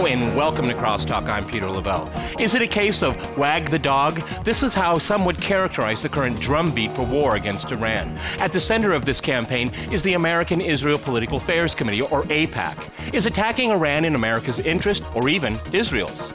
Hello and welcome to CrossTalk. I'm Peter Lavelle. Is it a case of wag the dog? This is how some would characterize the current drumbeat for war against Iran. At the center of this campaign is the American Israel Political Affairs Committee, or AIPAC. Is attacking Iran in America's interest, or even Israel's?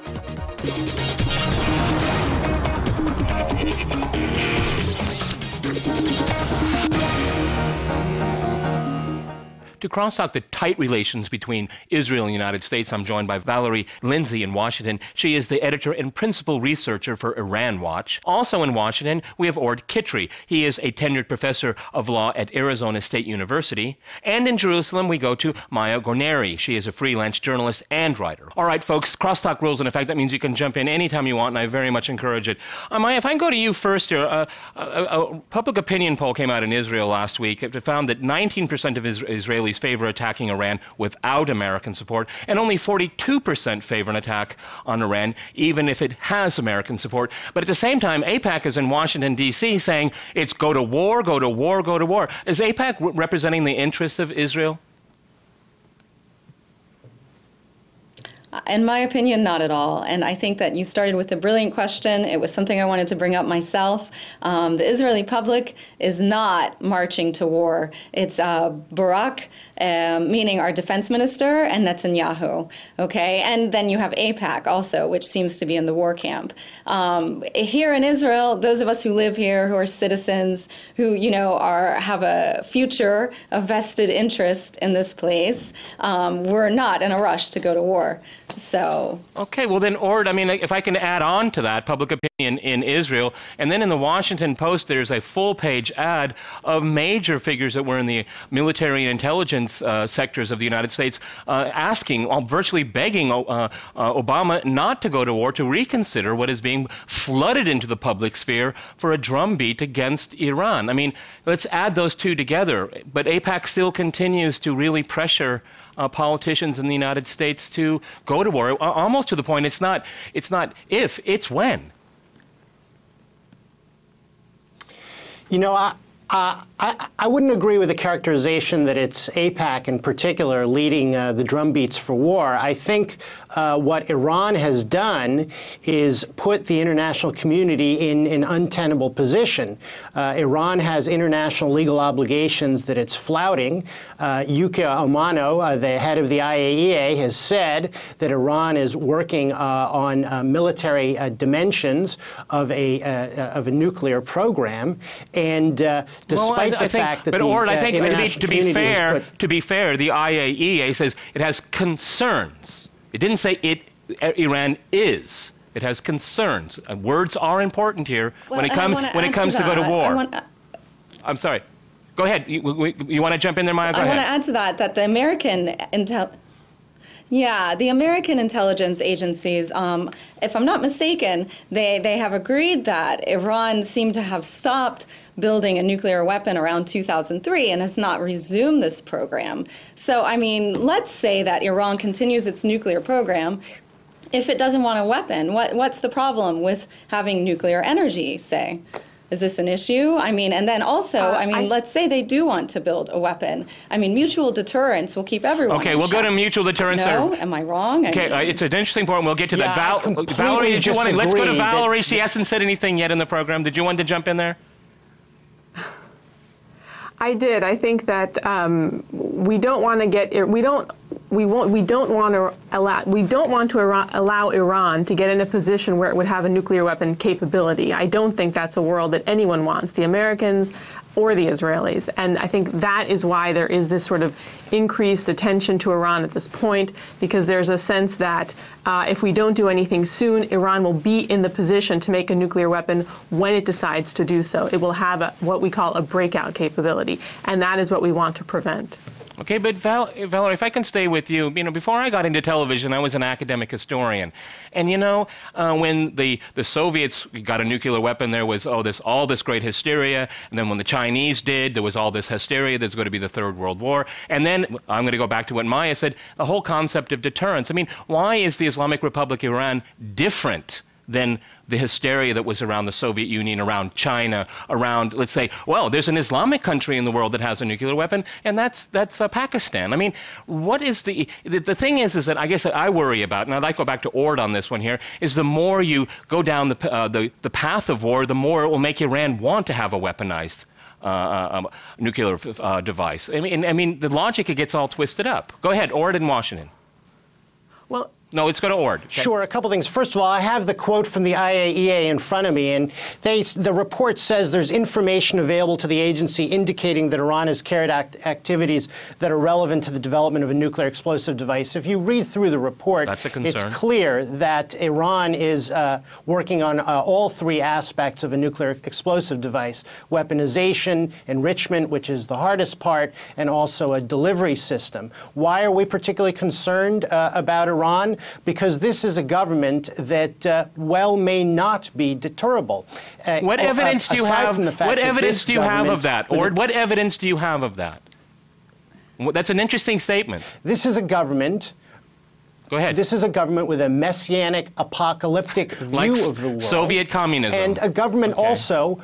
To crosstalk the tight relations between Israel and the United States, I'm joined by Valerie Lindsay in Washington. She is the editor and principal researcher for Iran Watch. Also in Washington, we have Ord Kitri. He is a tenured professor of law at Arizona State University. And in Jerusalem, we go to Maya Gorneri. She is a freelance journalist and writer. All right, folks, crosstalk rules in effect. That means you can jump in anytime you want, and I very much encourage it. Maya, if I can go to you first here. A public opinion poll came out in Israel last week. It found that 19% of Israelis favor attacking Iran without American support, and only 42% favor an attack on Iran, even if it has American support. But at the same time, AIPAC is in Washington, D.C., saying it's go to war, go to war, go to war. Is AIPAC representing the interests of Israel? In my opinion, not at all. And I think that you started with a brilliant question. It was something I wanted to bring up myself. The Israeli public is not marching to war. It's Barak, meaning our defense minister, and Netanyahu. Okay, and then you have AIPAC also, which seems to be in the war camp. Here in Israel, those of us who live here, who are citizens, who have a future, a vested interest in this place, we're not in a rush to go to war. So okay, well then, Ord, I mean, if I can add on to that, public opinion in Israel, and then in the Washington Post, there's a full-page ad of major figures that were in the military and intelligence sectors of the United States asking, virtually begging Obama not to go to war, to reconsider what is being flooded into the public sphere for a drumbeat against Iran. I mean, let's add those two together. But AIPAC still continues to really pressure politicians in the United States to go to war, almost to the point it's not if, it's when. You know, I wouldn't agree with the characterization that it's AIPAC in particular leading the drumbeats for war. I think what Iran has done is put the international community in an untenable position. Iran has international legal obligations that it's flouting. Yuka Amano, the head of the IAEA, has said that Iran is working on military dimensions of a nuclear program, and despite the fact that to be fair, the IAEA says it has concerns. It didn't say Iran is. It has concerns. Words are important here when it comes to go to war. I'm sorry. Go ahead. You want to jump in there, Maya? Go ahead. I want to add to that the American the American intelligence agencies, if I'm not mistaken, they have agreed that Iran seemed to have stopped building a nuclear weapon around 2003 and has not resumed this program. So, I mean, let's say that Iran continues its nuclear program. If it doesn't want a weapon, what's the problem with having nuclear energy, say? Is this an issue? I mean, and then also, let's say they do want to build a weapon. I mean, mutual deterrence will keep everyone Okay, we'll go to mutual deterrence. No? Am I wrong? Okay, it's an interesting point. We'll get to that. Valerie, did you want to? Let's go to Valerie. She hasn't said anything yet in the program. Did you want to jump in there? I did. I think that we don't want to get we don't want to allow Iran to get in a position where it would have a nuclear weapon capability. I don't think that's a world that anyone wants, the Americans or the Israelis. And I think that is why there is this sort of increased attention to Iran at this point, because there's a sense that if we don't do anything soon, Iran will be in the position to make a nuclear weapon when it decides to do so. It will have what we call a breakout capability, and that is what we want to prevent. Okay, but Valerie, if I can stay with you, before I got into television, I was an academic historian. And when the Soviets got a nuclear weapon, there was all this great hysteria. And then when the Chinese did, there was all this hysteria. There's going to be the Third World War. And then I'm going to go back to what Maya said, the whole concept of deterrence. I mean, why is the Islamic Republic of Iran different than the hysteria that was around the Soviet Union, around China, around, let's say, well, there's an Islamic country in the world that has a nuclear weapon, and that's Pakistan. I mean, what is the thing is that I guess that I worry about, and I'd like to go back to Ord on this one here, is the more you go down the path of war, the more it will make Iran want to have a weaponized nuclear device. I mean, the logic, it gets all twisted up. Go ahead, Ord in Washington. Well, no, let's go to Ord. Okay. Sure, a couple things. First of all, I have the quote from the IAEA in front of me, and the report says there's information available to the agency indicating that Iran has carried out activities that are relevant to the development of a nuclear explosive device. If you read through the report, that's a concern. It's clear that Iran is working on all three aspects of a nuclear explosive device: weaponization, enrichment, which is the hardest part, and also a delivery system. Why are we particularly concerned about Iran? Because this is a government that, well, may not be deterrable. What evidence do you have? What evidence do you have of that? Or what evidence do you have of that? That's an interesting statement. This is a government. Go ahead. This is a government with a messianic, apocalyptic view of the world. Soviet communism. And a government also.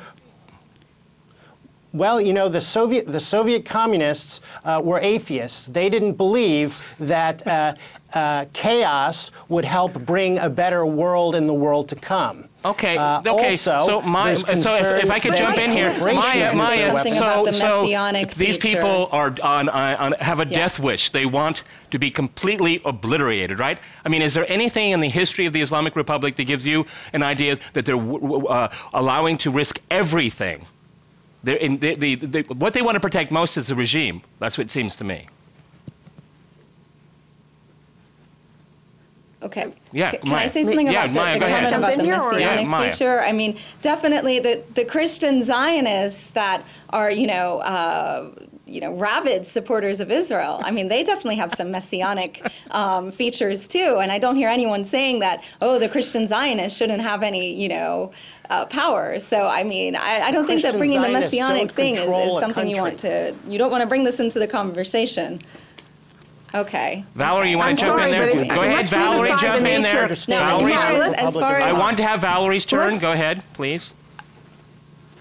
Well, you know, the Soviet communists were atheists. They didn't believe that chaos would help bring a better world in the world to come. Okay. Also, so if I could jump in here, Maya, these people are have a death wish. They want to be completely obliterated, right? I mean, is there anything in the history of the Islamic Republic that gives you an idea that they're allowing to risk everything? What they want to protect most is the regime. That's what it seems to me. Okay. Yeah, Can I say something about the comment about the messianic feature? I mean, definitely the Christian Zionists that are, rabid supporters of Israel. I mean, they definitely have some messianic features too. And I don't hear anyone saying that, oh, the Christian Zionists shouldn't have any, power. So, I mean, I don't think that bringing the messianic thing is something you don't want to bring this into the conversation. Okay. Valerie, you want to jump in there? Go ahead, Valerie, jump in there. I want to have Valerie's turn. Go ahead, please.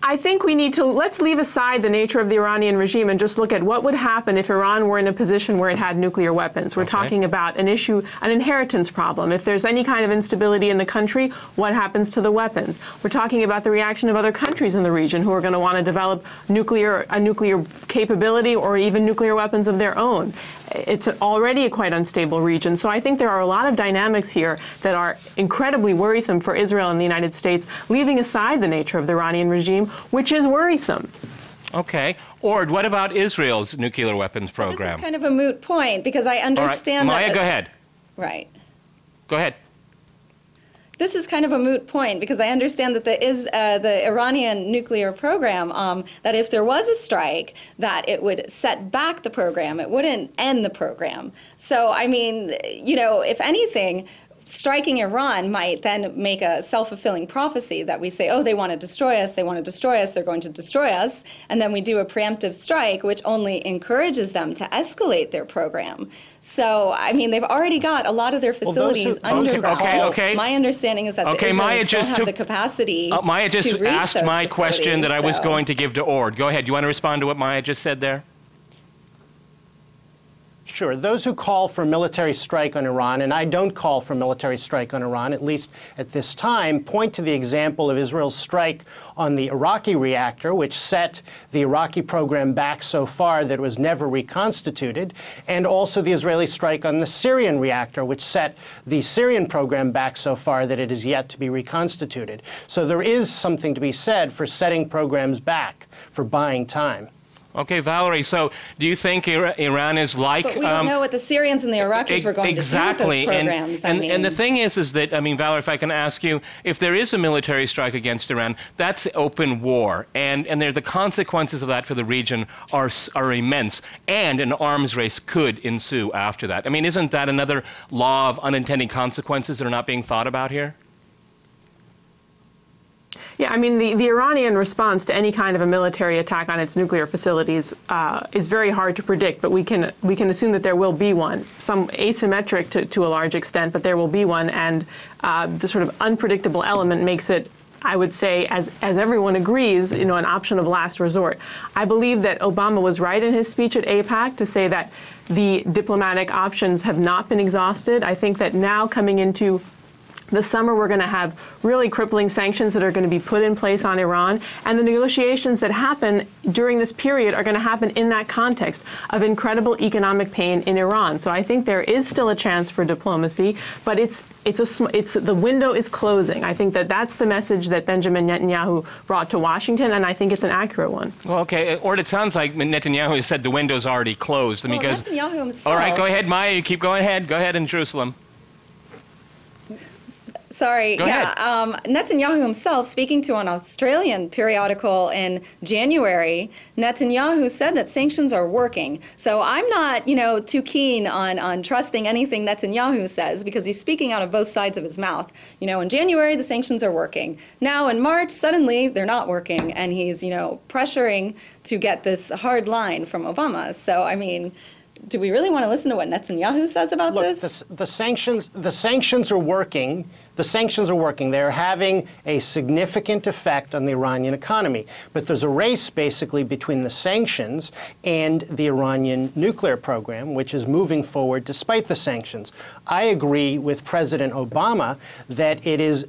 I think we need to, let's leave aside the nature of the Iranian regime and just look at what would happen if Iran were in a position where it had nuclear weapons. We're talking about an issue, an inheritance problem. If there's any kind of instability in the country, what happens to the weapons? We're talking about the reaction of other countries in the region who are going to want to develop a nuclear capability or even nuclear weapons of their own. It's already a quite unstable region. So I think there are a lot of dynamics here that are incredibly worrisome for Israel and the United States, leaving aside the nature of the Iranian regime, which is worrisome. Okay. Ord, what about Israel's nuclear weapons program? This is kind of a moot point because I understand Maya, go ahead. Right. Go ahead. This is kind of a moot point because I understand that the Iranian nuclear program, that if there was a strike, that it would set back the program. It wouldn't end the program. So, I mean, if anything, striking Iran might then make a self-fulfilling prophecy that we say, oh, they want to destroy us, they're going to destroy us, and then we do a preemptive strike, which only encourages them to escalate their program. So, I mean, they've already got a lot of their facilities underground. Okay. My understanding is that the Israelis don't have the capacity Maya just to reach asked those my question that I was going to give to Ord. Go ahead. Do you want to respond to what Maya just said there? Sure. Those who call for military strike on Iran, and I don't call for military strike on Iran, at least at this time, point to the example of Israel's strike on the Iraqi reactor, which set the Iraqi program back so far that it was never reconstituted, and also the Israeli strike on the Syrian reactor, which set the Syrian program back so far that it is yet to be reconstituted. So there is something to be said for setting programs back, for buying time. Okay, Valerie, so do you think Iran is like... But we don't know what the Syrians and the Iraqis were going to do with those programs. And the thing is that, I mean, Valerie, if I can ask you, if there is a military strike against Iran, that's open war. And the consequences of that for the region are immense. And an arms race could ensue after that. I mean, isn't that another law of unintended consequences that are not being thought about here? Yeah, I mean, the Iranian response to any kind of a military attack on its nuclear facilities is very hard to predict, but we can assume that there will be one, some asymmetric to a large extent, but there will be one, and the sort of unpredictable element makes it, I would say, as everyone agrees, an option of last resort. I believe that Obama was right in his speech at AIPAC to say that the diplomatic options have not been exhausted. I think that now coming into the summer, we're going to have really crippling sanctions that are going to be put in place on Iran, and the negotiations that happen during this period are going to happen in that context of incredible economic pain in Iran. So I think there is still a chance for diplomacy, but the window is closing. I think that that's the message that Benjamin Netanyahu brought to Washington, and I think it's an accurate one. Well, okay, or it sounds like Netanyahu has said the window's already closed. Well, Netanyahu himself. All right, go ahead, Maya. You keep going ahead. Go ahead in Jerusalem. Sorry, Netanyahu himself, speaking to an Australian periodical in January, Netanyahu said that sanctions are working. So I'm not, too keen on trusting anything Netanyahu says, because he's speaking out of both sides of his mouth. In January, the sanctions are working. Now in March, suddenly they're not working, and he's, pressuring to get this hard line from Obama. So, I mean, do we really want to listen to what Netanyahu says about this? The sanctions are working. The sanctions are working. They're having a significant effect on the Iranian economy. But there's a race, basically, between the sanctions and the Iranian nuclear program, which is moving forward despite the sanctions. I agree with President Obama that it is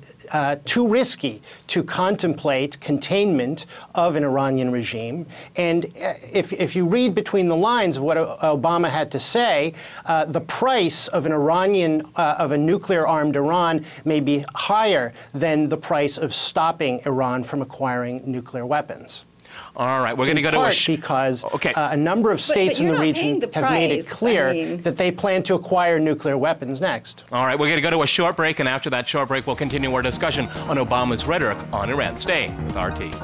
too risky to contemplate containment of an Iranian regime. And if you read between the lines of what Obama had to say, the price of of a nuclear-armed Iran may be higher than the price of stopping Iran from acquiring nuclear weapons. All right, we're going to go to because a number of states in the region have made it clear that they plan to acquire nuclear weapons next. All right, we're going to go to a short break, and after that short break, we'll continue our discussion on Obama's rhetoric on Iran. Stay with RT.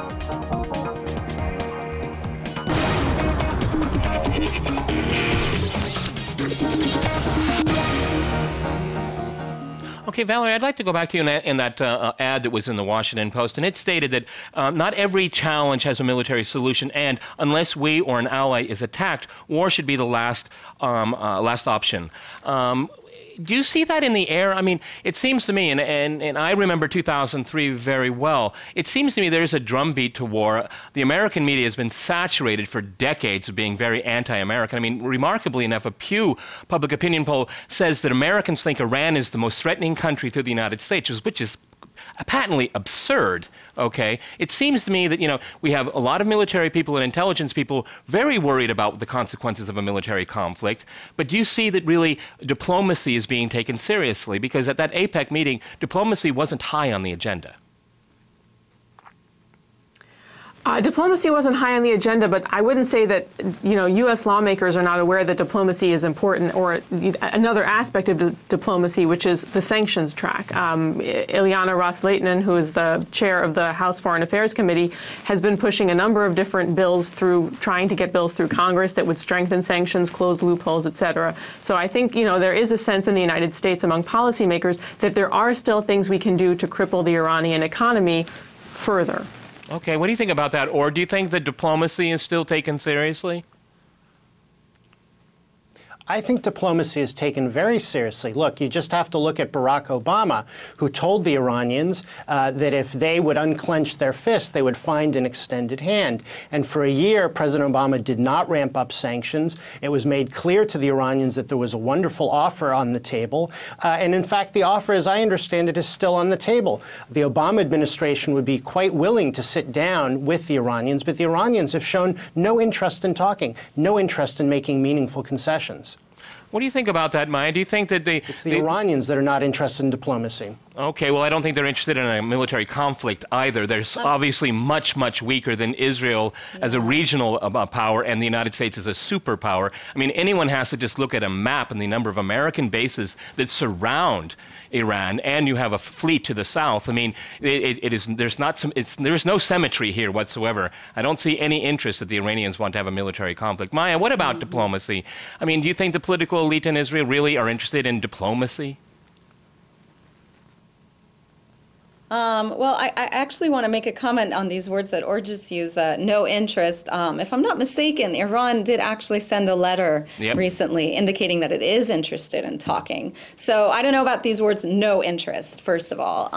Okay, Valerie, I'd like to go back to you in that ad that was in the Washington Post, and it stated that not every challenge has a military solution, and unless we or an ally is attacked, war should be the last option. Do you see that in the air? I mean, it seems to me, and I remember 2003 very well, it seems to me there's a drumbeat to war. The American media has been saturated for decades of being very anti-American. I mean, remarkably enough, a Pew public opinion poll says that Americans think Iran is the most threatening country to the United States, which is patently absurd. Okay, it seems to me that, we have a lot of military people and intelligence people very worried about the consequences of a military conflict. But do you see that really diplomacy is being taken seriously? Because at that AIPAC meeting, diplomacy wasn't high on the agenda. Diplomacy wasn't high on the agenda, but I wouldn't say that, U.S. lawmakers are not aware that diplomacy is important, or another aspect of diplomacy, which is the sanctions track. Ileana Ros-Lehtinen, who is the chair of the House Foreign Affairs Committee, has been pushing a number of different bills trying to get bills through Congress that would strengthen sanctions, close loopholes, et cetera. So I think, there is a sense in the United States among policymakers that there are still things we can do to cripple the Iranian economy further. Okay, what do you think about that? Or do you think that diplomacy is still taken seriously? I think diplomacy is taken very seriously. Look, you just have to look at Barack Obama, who told the Iranians that if they would unclench their fists, they would find an extended hand. And for a year, President Obama did not ramp up sanctions. It was made clear to the Iranians that there was a wonderful offer on the table. And in fact, the offer, as I understand it, is still on the table. The Obama administration would be quite willing to sit down with the Iranians, but the Iranians have shown no interest in talking, no interest in making meaningful concessions. What do you think about that, Maya? Do you think that It's the Iranians that are not interested in diplomacy. Okay, well, I don't think they're interested in a military conflict either. They're obviously much, much weaker than Israel as a regional power, and the United States as a superpower. I mean, anyone has to just look at a map and the number of American bases that surround Iran, and you have a fleet to the south. I mean, there's no symmetry here whatsoever. I don't see any interest that the Iranians want to have a military conflict. Maya, what about diplomacy? I mean, do you think the political elite in Israel really are interested in diplomacy? Well, I actually want to make a comment on these words that Orjus used, no interest. If I'm not mistaken, Iran did actually send a letter recently indicating that it is interested in talking. So I don't know about these words, no interest, first of all.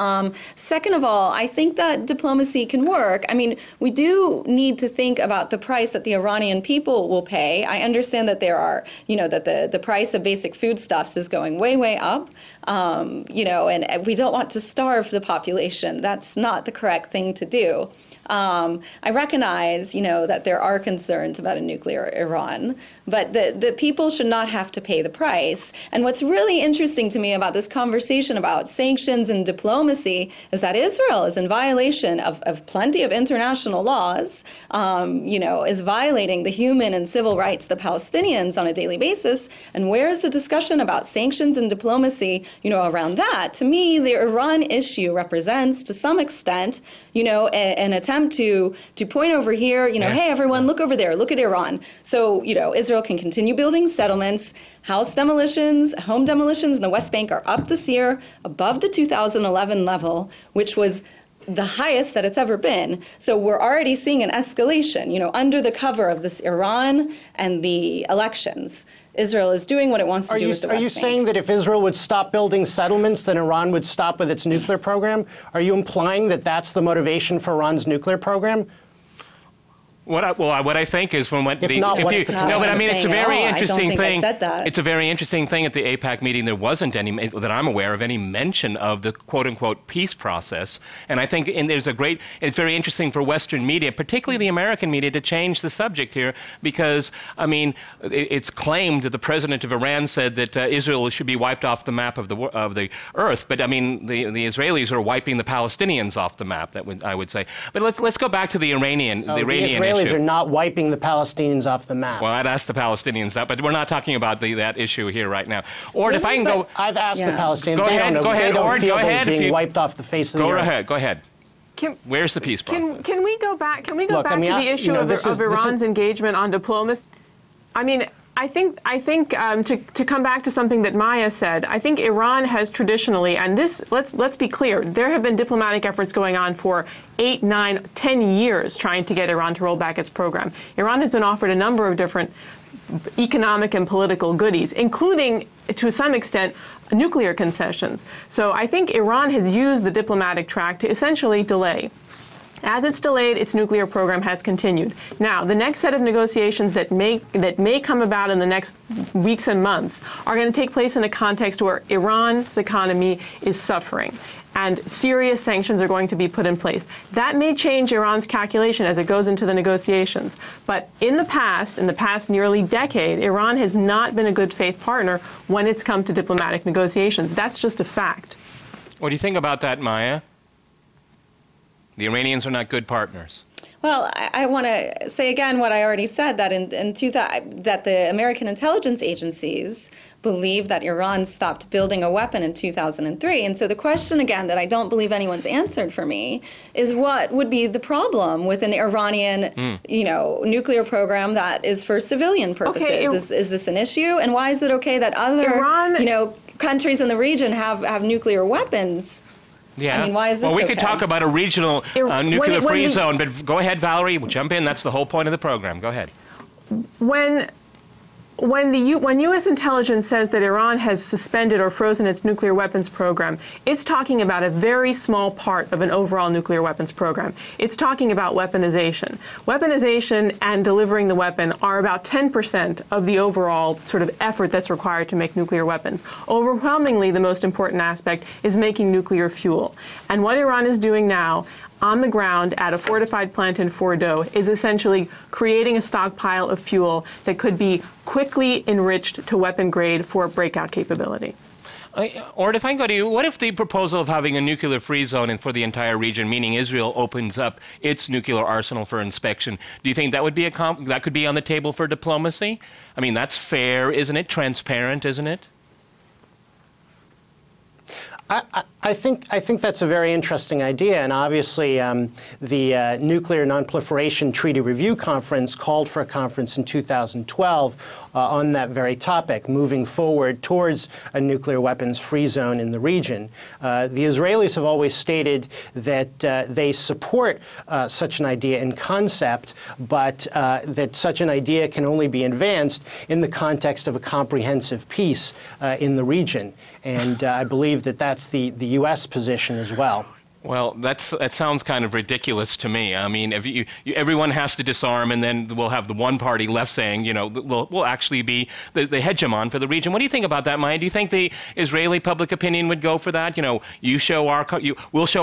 Second of all, I think that diplomacy can work. I mean, we do need to think about the price that the Iranian people will pay. I understand that there are, that the price of basic foodstuffs is going way, way up. And we don't want to starve the population. That's not the correct thing to do. I recognize, that there are concerns about a nuclear Iran, but the people should not have to pay the price. And what's really interesting to me about this conversation about sanctions and diplomacy is that Israel is in violation of plenty of international laws, is violating the human and civil rights of the Palestinians on a daily basis. And where is the discussion about sanctions and diplomacy, around that? To me, the Iran issue represents, to some extent, an attempt to point over here, hey, everyone, look over there, look at Iran. So, Israel can continue building settlements. House demolitions, home demolitions in the West Bank are up this year above the 2011 level, which was the highest that it's ever been. So we're already seeing an escalation, under the cover of this Iran and the elections. Israel is doing what it wants to do with the West Bank. Are you saying that if Israel would stop building settlements, then Iran would stop with its nuclear program? Are you implying that that's the motivation for Iran's nuclear program? What I think is from what it's a very interesting thing. I said that. It's a very interesting thing at the AIPAC meeting. There wasn't any that I'm aware of any mention of the quote unquote peace process. And I think it's very interesting for Western media, particularly the American media, to change the subject here because it's claimed that the president of Iran said that Israel should be wiped off the map of the earth. But the Israelis are wiping the Palestinians off the map. I would say. But let's go back to the Iranian issue. The Israelis are not wiping the Palestinians off the map. Well, I'd ask the Palestinians that, but we're not talking about that issue here right now. Or if I can go... I've asked the Palestinians. Go ahead, they don't feel they're being you, wiped off the face of the earth. Go ahead. Where's the peace process? Can we go back? Can we go back to the issue of Iran's engagement on diplomacy? I think to come back to something that Maya said, I think Iran has traditionally, and let's be clear, there have been diplomatic efforts going on for 8, 9, 10 years trying to get Iran to roll back its program. Iran has been offered a number of different economic and political goodies, including, to some extent, nuclear concessions. So I think Iran has used the diplomatic track to essentially delay. As it's delayed, its nuclear program has continued. Now, the next set of negotiations that may come about in the next weeks and months are going to take place in a context where Iran's economy is suffering and serious sanctions are going to be put in place. That may change Iran's calculation as it goes into the negotiations. But in the past nearly decade, Iran has not been a good faith partner when it's come to diplomatic negotiations. That's just a fact. What do you think about that, Maya? The Iranians are not good partners. Well, I want to say again what I already said, that that the American intelligence agencies believe that Iran stopped building a weapon in 2003. And so the question, again, that I don't believe anyone's answered for me is what would be the problem with an Iranian, nuclear program that is for civilian purposes? Okay, is this an issue? And why is it okay that other, countries in the region have nuclear weapons? Yeah. I mean, why is this we could talk about a regional nuclear-free zone, but go ahead, Valerie. Jump in. That's the whole point of the program. Go ahead. When U.S. intelligence says that Iran has suspended or frozen its nuclear weapons program, it's talking about a very small part of an overall nuclear weapons program. It's talking about weaponization. Weaponization and delivering the weapon are about 10% of the overall sort of effort that's required to make nuclear weapons. Overwhelmingly, the most important aspect is making nuclear fuel. And what Iran is doing now on the ground at a fortified plant in Fordo is essentially creating a stockpile of fuel that could be quickly enriched to weapon grade for breakout capability. Or if I go to you, what if the proposal of having a nuclear-free zone for the entire region, meaning Israel opens up its nuclear arsenal for inspection, do you think that would be that could be on the table for diplomacy? I mean, that's fair, isn't it? Transparent, isn't it? I think that's a very interesting idea, and obviously the Nuclear Nonproliferation Treaty Review Conference called for a conference in 2012 on that very topic, moving forward towards a nuclear weapons-free zone in the region. The Israelis have always stated that they support such an idea in concept, but that such an idea can only be advanced in the context of a comprehensive peace in the region. And I believe that that's the U.S. position as well. Well, that sounds kind of ridiculous to me. I mean, if everyone has to disarm, and then we'll have the one party left saying, you know, we'll actually be the hegemon for the region. What do you think about that, Maya? Do you think the Israeli public opinion would go for that? You know, we'll show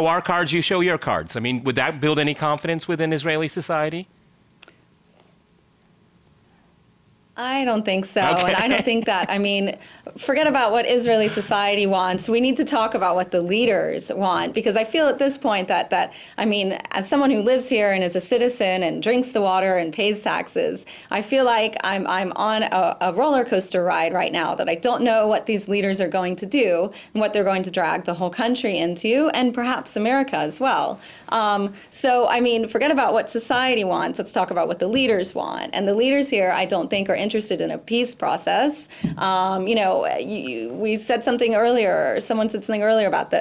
our cards, you show your cards. I mean, would that build any confidence within Israeli society? I don't think so. Okay. And I don't think that, I mean, forget about what Israeli society wants. We need to talk about what the leaders want, because I feel at this point that I mean, as someone who lives here and is a citizen and drinks the water and pays taxes, I feel like I'm on a roller coaster ride right now, that I don't know what these leaders are going to do and what they're going to drag the whole country into, and perhaps America as well. So, I mean, forget about what society wants. Let's talk about what the leaders want. And the leaders here, I don't think, are interested in a peace process. You know, we said something earlier, someone said something earlier about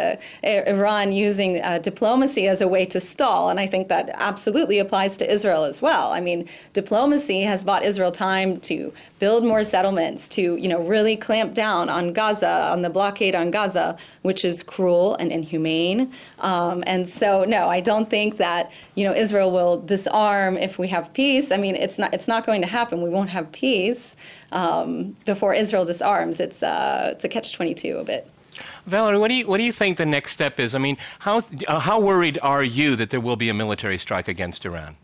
Iran using diplomacy as a way to stall, and I think that absolutely applies to Israel as well. I mean, diplomacy has bought Israel time to build more settlements, to, you know, really clamp down on Gaza, on the blockade on Gaza, which is cruel and inhumane. And so, no, I don't think that, you know, Israel will disarm if we have peace. I mean, it's not going to happen. We won't have peace before Israel disarms. It's a catch-22 a bit. Valerie, what do you think the next step is? I mean, how worried are you that there will be a military strike against Iran?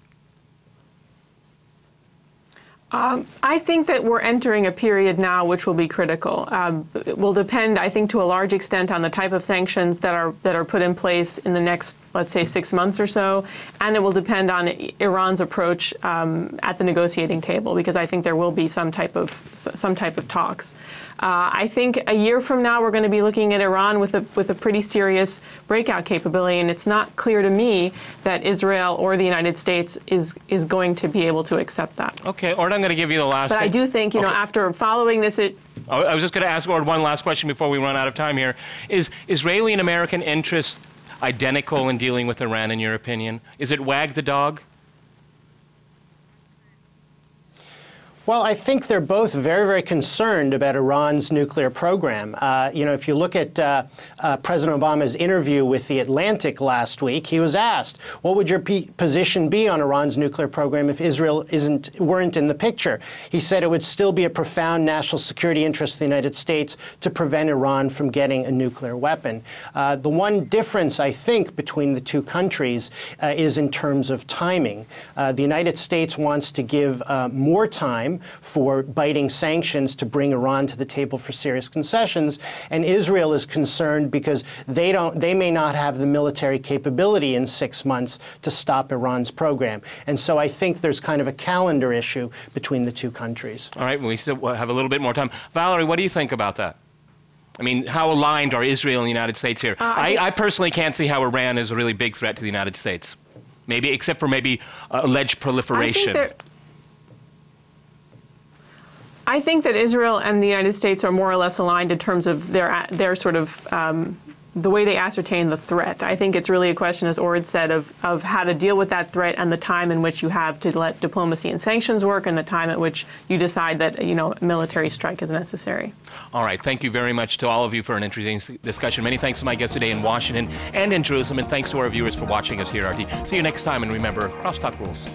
I think that we're entering a period now which will be critical. It will depend, I think, to a large extent on the type of sanctions that are put in place in the next, let's say, 6 months or so, and it will depend on Iran's approach at the negotiating table, because I think there will be some type of talks. I think a year from now we're going to be looking at Iran with a pretty serious breakout capability, and it's not clear to me that Israel or the United States is going to be able to accept that. Okay, Ord, I'm going to give you the last. But I do think, you know, after following this, I was just going to ask Ord one last question before we run out of time here. Is Israeli and American interest identical in dealing with Iran, in your opinion? Is it wag the dog? Well, I think they're both very, very concerned about Iran's nuclear program. You know, if you look at President Obama's interview with The Atlantic last week, he was asked, what would your position be on Iran's nuclear program if Israel weren't in the picture? He said it would still be a profound national security interest of the United States to prevent Iran from getting a nuclear weapon. The one difference, I think, between the two countries is in terms of timing. The United States wants to give more time for biting sanctions to bring Iran to the table for serious concessions, and Israel is concerned because they may not have the military capability in 6 months to stop Iran's program. And so I think there's kind of a calendar issue between the two countries. All right, we still have a little bit more time. Valerie, what do you think about that? I mean, how aligned are Israel and the United States here? I personally can't see how Iran is a really big threat to the United States, maybe except for maybe alleged proliferation. I think that Israel and the United States are more or less aligned in terms of their sort of the way they ascertain the threat. I think it's really a question, as Ord said, of how to deal with that threat and the time in which you have to let diplomacy and sanctions work, and the time at which you decide that, you know, a military strike is necessary. All right. Thank you very much to all of you for an interesting discussion. Many thanks to my guests today in Washington and in Jerusalem, and thanks to our viewers for watching us here at RT. See you next time, and remember, CrossTalk rules.